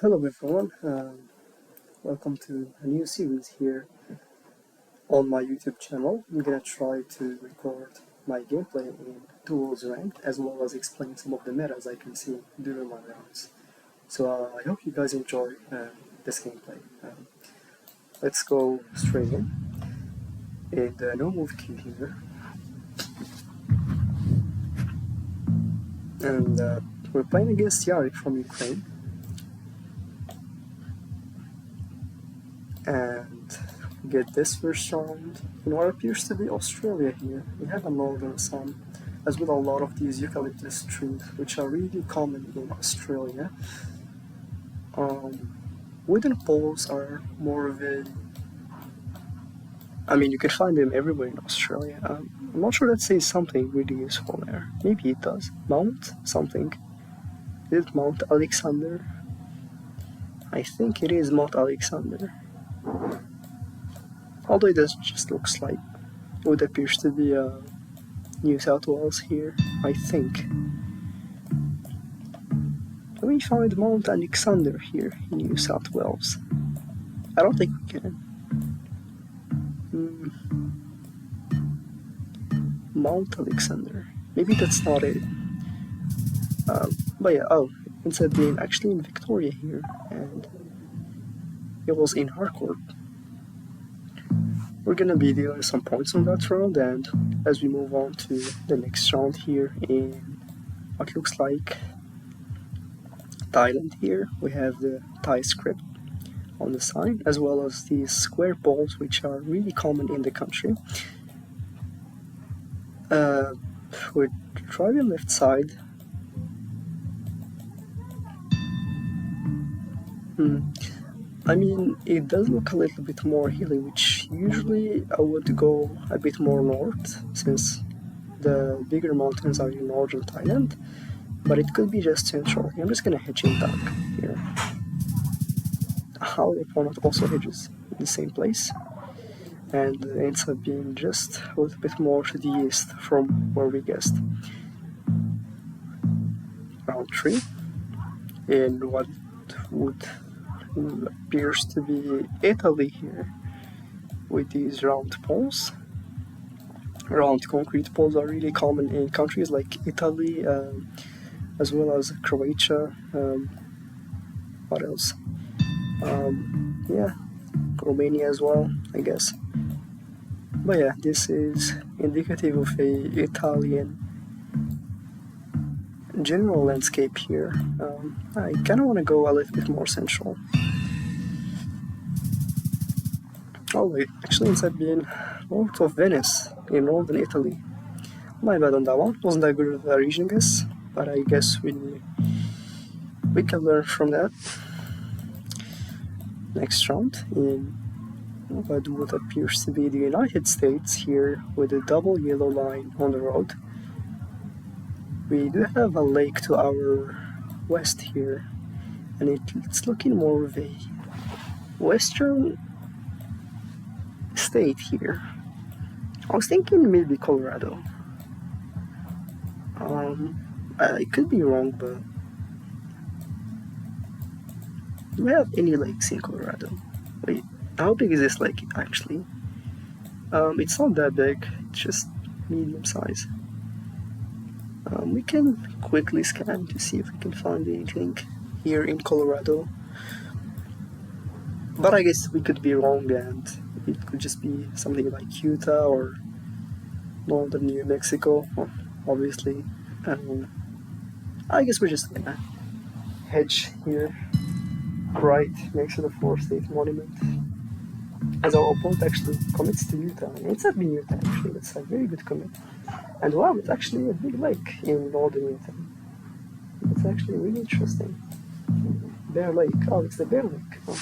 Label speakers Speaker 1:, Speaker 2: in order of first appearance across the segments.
Speaker 1: Hello everyone, welcome to a new series here on my YouTube channel. I'm gonna try to record my gameplay in Duels ranked as well as explain some of the metas I can see during my rounds. So I hope you guys enjoy this gameplay. Let's go straight in. And no move key here. And we're playing against Yari from Ukraine. And get this first round in what appears to be Australia here. We have a northern sun, as with a lot of these eucalyptus trees, which are really common in Australia. Wooden poles are more of a... you can find them everywhere in Australia. I'm not sure that says something really useful there. Maybe it does. Mount something. Is it Mount Alexander? I think it is Mount Alexander. Although it just looks like what appears to be New South Wales here, I think. Can we find Mount Alexander here in New South Wales? I don't think we can. Mount Alexander. Maybe that's not it. But yeah, instead being actually in Victoria here, and it was in Harcourt. We're gonna be dealing some points on that round, and as we move on to the next round here in what looks like Thailand here, we have the Thai script on the sign, as well as these square poles which are really common in the country. We're driving left side. It does look a little bit more hilly, which usually I would go a bit more north, since the bigger mountains are in northern Thailand, but it could be just central. I'm just gonna hedge in back here. Our opponent also hedges in the same place, and ends up being just a little bit more to the east from where we guessed. Round 3, in what appears to be Italy here, with these round poles. Round concrete poles are really common in countries like Italy, as well as Croatia. What else? Romania as well, I guess. But yeah, this is indicative of a Italian general landscape here. I kind of want to go a little bit more central. Oh, it actually ends up being north of Venice, in northern Italy. My bad on that one. Wasn't that good of a region guess, but I guess we can learn from that. Next round in what appears to be the United States here, with a double yellow line on the road. We do have a lake to our west here, and it's looking more of a western state here. I was thinking maybe Colorado. I could be wrong, but do we have any lakes in Colorado? Wait, how big is this lake actually? It's not that big, it's just medium size. We can quickly scan to see if we can find anything here in Colorado. But I guess we could be wrong, and it could just be something like Utah or northern New Mexico, obviously. I guess we're just gonna hedge here, right next to the 4th State Monument, as our opponent actually commits to Utah. And it's not being Utah, actually. That's a very good commit. And wow, it's actually a big lake in northern Utah. It's actually really interesting. Bear Lake. Oh, it's the Bear Lake. Oh.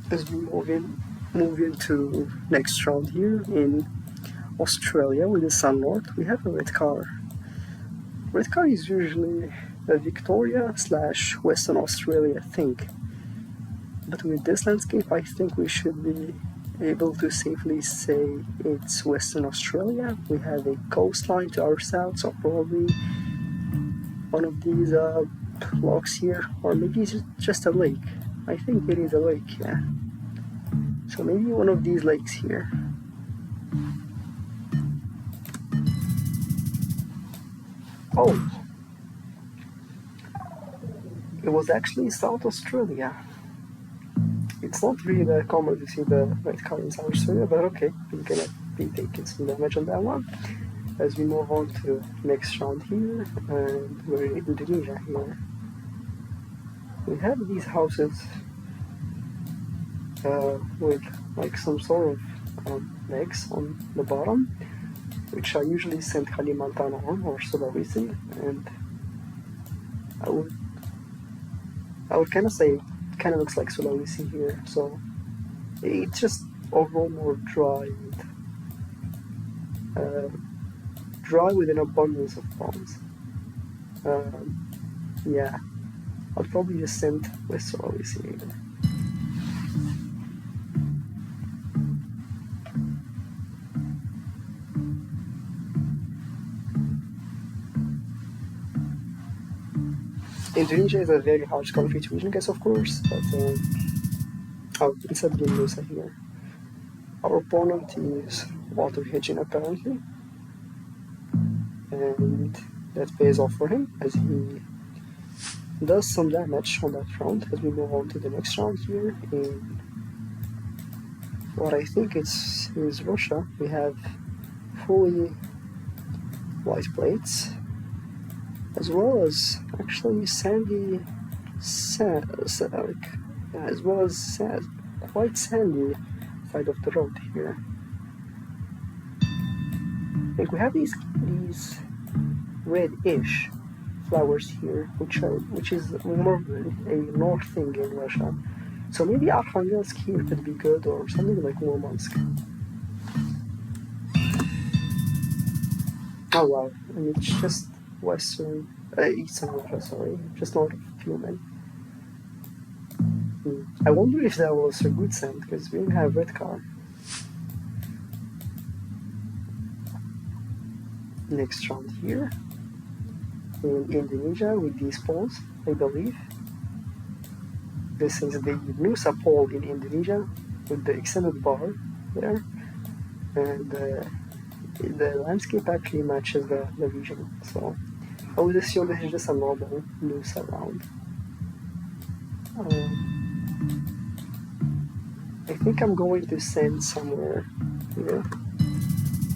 Speaker 1: As we move into next round here in Australia with the Sun North, we have a red car. Red car is usually a Victoria/Western Australia thing. But with this landscape, I think we should be able to safely say it's Western Australia. We have a coastline to our south, so probably one of these blocks here, or maybe it's just a lake. I think it is a lake, yeah. So maybe one of these lakes here. Oh, it was actually South Australia. It's not really that common to see the red car in South Australia, but okay, we're gonna be taking some damage on that one. As we move on to next round here, and we're in Indonesia here. We have these houses with like some sort of legs on the bottom, which I usually send Kalimantan on or Sulawesi, and I would kind of say it kind of looks like Sulawesi here. So it's just overall more dry, dry with an abundance of palms. Yeah, I'll probably just send West Sulawesi here. Indonesia is a very harsh country to guess, of course, but oh, instead of Nusa here. Our opponent is water hedging apparently, and that pays off for him as he does some damage on that round. As we move on to the next round here in what I think is Russia, we have fully white plates, as well as actually sandy sand, as well as sand, quite sandy side of the road here. I think we have these reddish flowers here, which is more a north thing in Russia. So maybe Arkhangelsk here could be good, or something like Murmansk. Oh wow, and it's just eastern Russia, sorry, just north of Fiumen. I wonder if that was a good sand, because we didn't have red car. Next round here, in Indonesia with these poles, I believe. This is the Nusa pole in Indonesia with the extended bar there, and the landscape actually matches the region. So I would assume this is just a normal Nusa round. I think I'm going to send somewhere here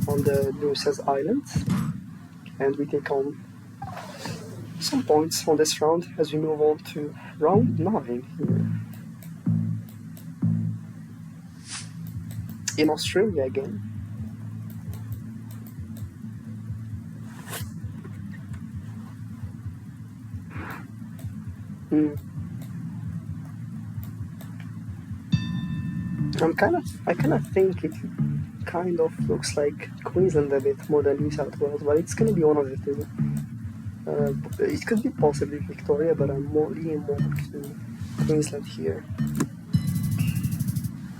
Speaker 1: on the Nusa's island, and we take on some points on this round as we move on to round 9 here. In Australia again. I kind of think it kind of looks like Queensland a bit more than New South Wales, but it's gonna be one of the two. It could be possibly Victoria, but I'm leaning more to Queensland here.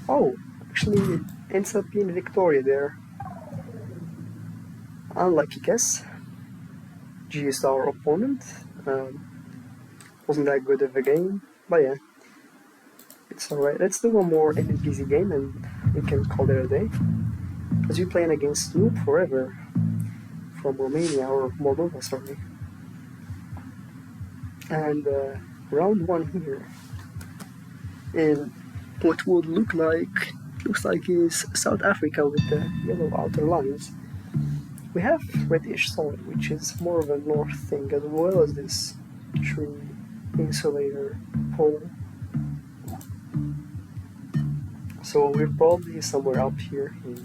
Speaker 1: Oh, actually it ends up being Victoria there. Unlucky guess. G is our opponent. Wasn't that good of a game, but yeah. It's alright. Let's do one more easy game and we can call it a day. As we're playing against Snoop Forever from Romania, or Moldova, sorry. And round 1 here. In what would looks like is South Africa with the yellow outer lines. We have reddish soil, which is more of a north thing, as well as this tree insulator pole. So we're probably somewhere up here in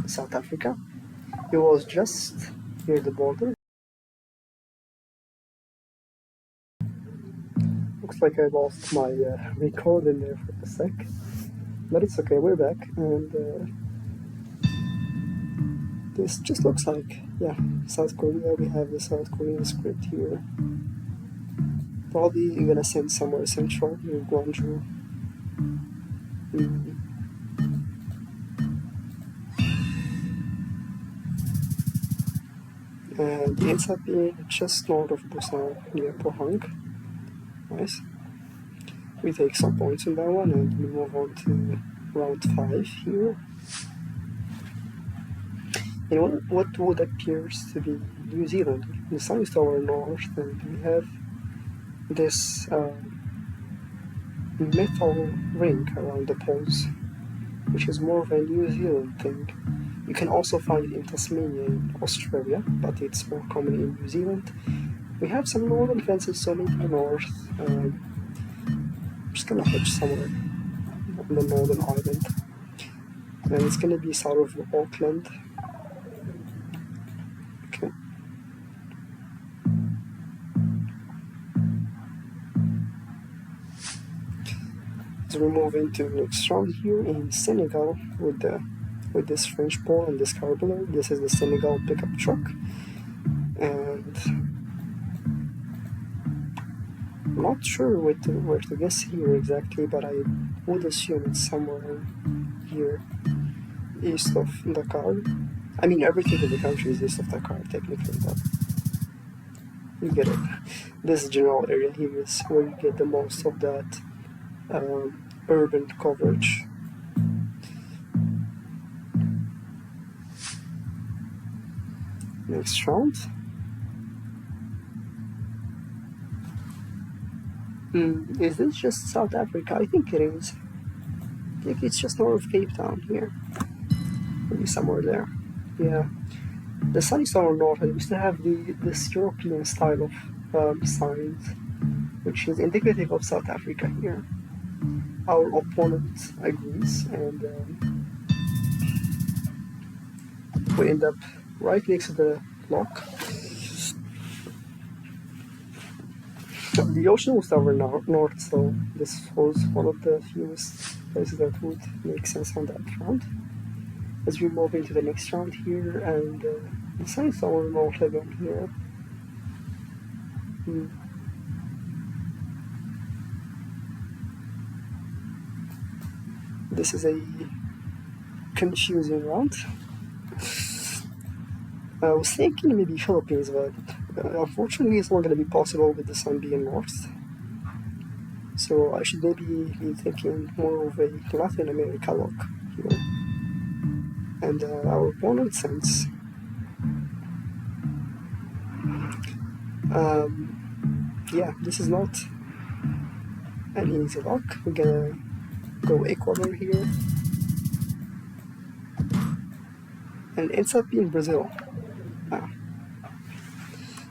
Speaker 1: South Africa. It was just near the border. Looks like I lost my recording there for a sec, but it's okay, we're back, and this just looks like, yeah, South Korea. We have the South Korean script here. Probably gonna send somewhere central near Gwangju. Mm. And it ends up being just north of Busan near Pohang. Nice. We take some points on that one and we move on to round 5 here. And what would appears to be New Zealand? The sun is to our north, and we have this metal ring around the poles, which is more of a New Zealand thing. You can also find it in Tasmania in Australia, but it's more common in New Zealand. We have some northern fences, so maybe north. I'm just gonna hedge somewhere on the northern island. And it's gonna be south of Auckland. Okay. So we move into the next round here in Senegal with this French pole and this carburetor. This is the Senegal pickup truck. And I'm not sure where to guess here exactly, but I would assume it's somewhere here east of Dakar. I mean, everything in the country is east of Dakar technically, but you get it. This general area here is where you get the most of that urban coverage. Next round. Is this just South Africa? I think it is. I think it's just north of Cape Town here. Maybe somewhere there. Yeah. The sun is our north. I used to have this European style of signs, which is indicative of South Africa here. Our opponent agrees, and we end up right next to the lock. The ocean was our north, so this was one of the fewest places that would make sense on that front. As we move into the next round here, and the sun is our north again here. This is a confusing round. I was thinking maybe Philippines, but unfortunately it's not going to be possible with the sun being north. So I should maybe be thinking more of a Latin America look here. And our opponent sends yeah, this is not an easy lock. We're gonna go Ecuador here, and ends up in Brazil.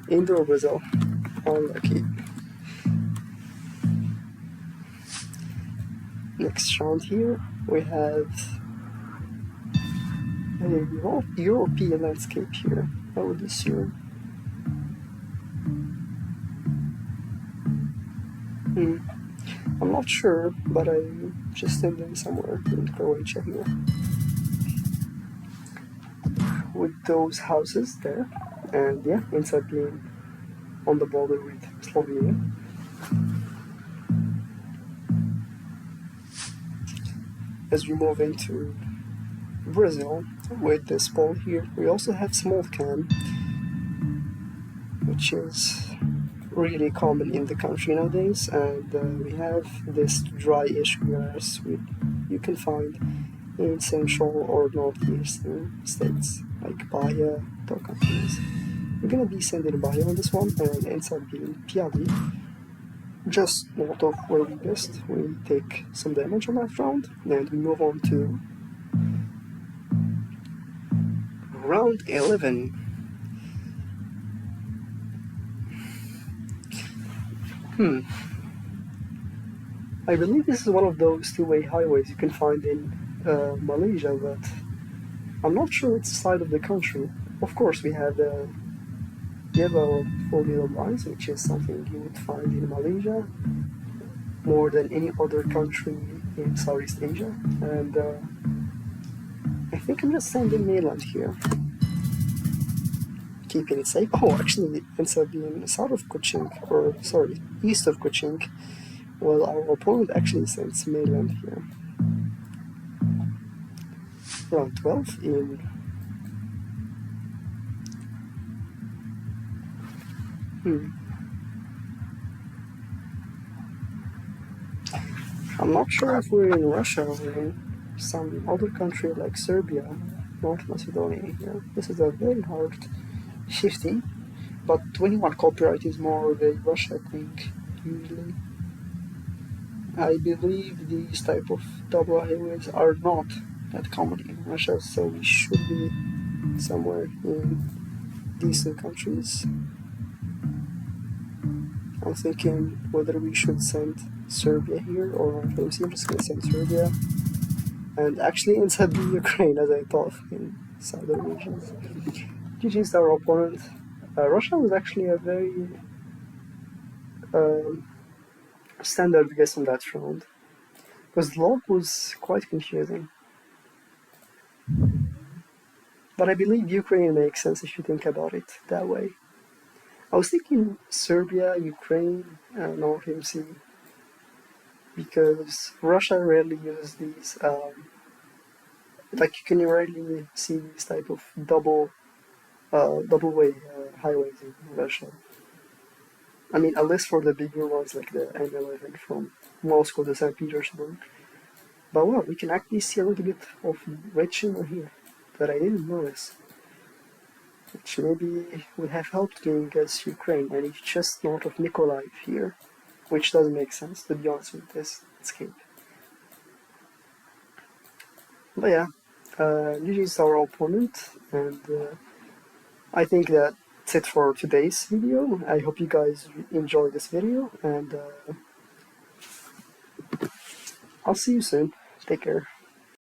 Speaker 1: Indoor Brazil. Unlucky. Next round here, we have a European landscape here, I would assume. I'm not sure, but I'm just thinking somewhere in Croatia here. With those houses there, and yeah, ends up being on the border with Slovenia. As we move into Brazil with this pole here, we also have small can, which is really common in the country nowadays, and we have this dryish grass you can find in central or northeastern states like Bahia, Tocantins. We're gonna be sending Bahia on this one, and ends up being Piali, just north of where we guessed. We take some damage on that round, and we move on to round 11. I believe this is one of those two-way highways you can find in Malaysia, but I'm not sure which side of the country. Of course, we have yellow four-wheel lines, which is something you would find in Malaysia more than any other country in Southeast Asia. And I think I'm just sending mainland here, keeping it safe. Oh, actually, it ends up being south of Kuching, or sorry, east of Kuching. Well, our opponent actually sends mainland here. Round 12 in... I'm not sure if we're in Russia or in some other country like Serbia, North Macedonia here. This is a very hard 50, but 21 copyright is more of a Russia thing, usually. I believe these type of double highways are not that common in Russia, so we should be somewhere in decent countries. I'm thinking whether we should send Serbia here or I'm just gonna send Serbia. And actually inside the Ukraine, as I thought, in southern regions. GG's our opponent. Russia was actually a very standard guess on that round, because the log was quite confusing. But I believe Ukraine makes sense if you think about it that way. I was thinking Serbia, Ukraine, North MC, because Russia rarely uses these, like you can rarely see these type of double-way highways in Russia. I mean, unless for the bigger ones like the M11 from Moscow to St. Petersburg. But well, we can actually see a little bit of red shimmer here that I didn't notice. Which maybe would have helped me against Ukraine, and it's just north of Mykolaiv here. Which doesn't make sense, to be honest with this escape. But yeah, GG is our opponent, and I think that's it for today's video. I hope you guys enjoyed this video, and I'll see you soon. Take care.